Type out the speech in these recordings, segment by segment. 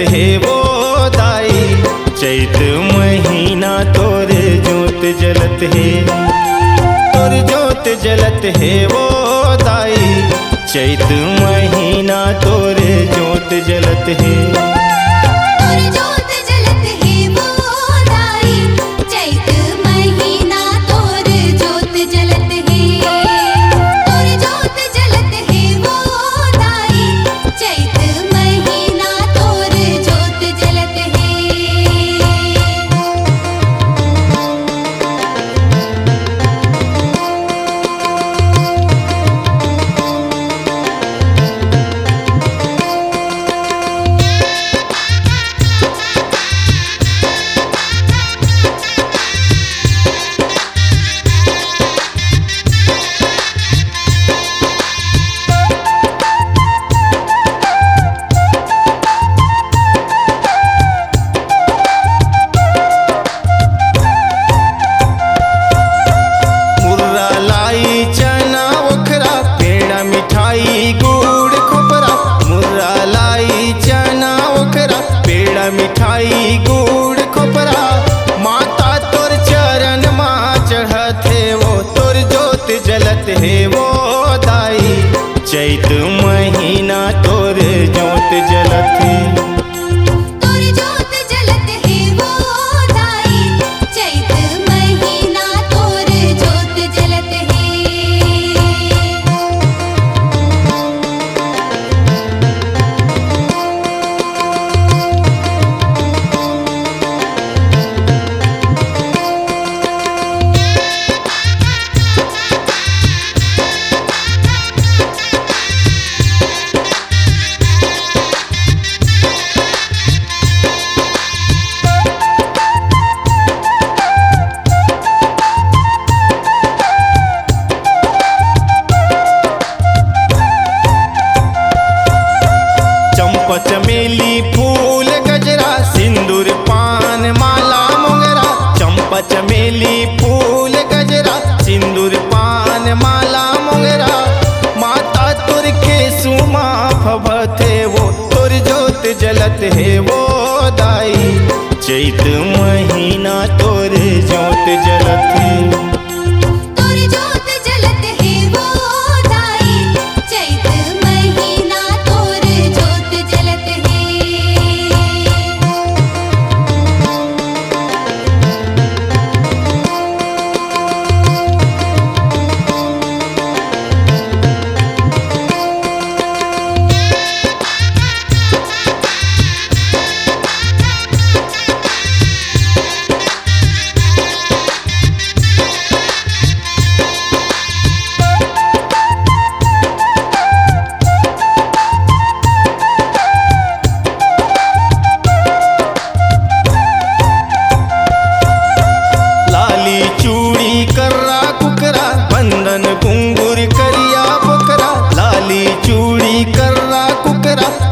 है वो दाई, चैत महीना तोर जोत जलत है, तोर जोत जलत है वो दाई, चैत महीना तोर जोत जलत है। तोर जोत जलत है वो दाई, चैत महीना तोर जोत जलत है। तोर जोत जलत है वो दाई, चैत महीना तोर जोत जलत है। मिठाई गुड़ खोपरा माता तोर चरण माँ चढ़त है वो, तोर जोत जलत है वो दाई, चैत महीना तोर जोत जलत है। तोर जोत जलत है वो दाई, चैत महीना तोर जोत जलत है। चमेली फूल गजरा सिंदूर पान माला मोगरा, चंपा चमेली फूल गजरा सिंदूर पान माला मोगरा, माता तोर के सुमा फभत है वो, तोर जोत जलत है वो दाई, चैत महीना तोर जोत जलत है। तोर जोत जलत है वो दाई, चैत महीना तोर जोत जलत है।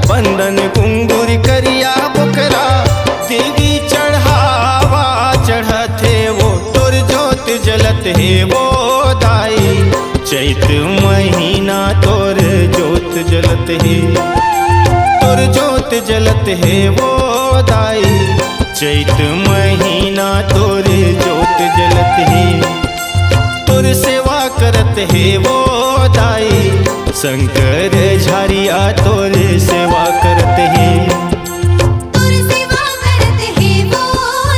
बंदन घुंघुर करिया बोकरा, देवी चढ़ावा चढ़त है वो, तोर जोत जलत है वो दाई, चैत महीना तोर जोत जलत है। तोर जोत जलत है वो दाई, चैत महीना तोर जोत जलत है। तोर सेवा करत है वो दाई, शंकर झारिया तोर सेवा करते हैं। तोर सेवा करत है वो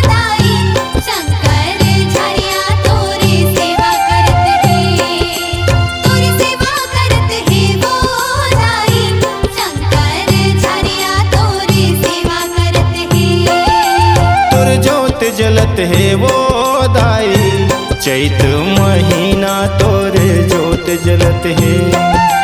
दाई, शंकर झारिया तोर सेवा करत है। तोर सेवा करत है वो दाई, शंकर झारिया तोर सेवा करत है। तोर जोत जलत है वो दाई, चैत महीना तोर जोत जलत है।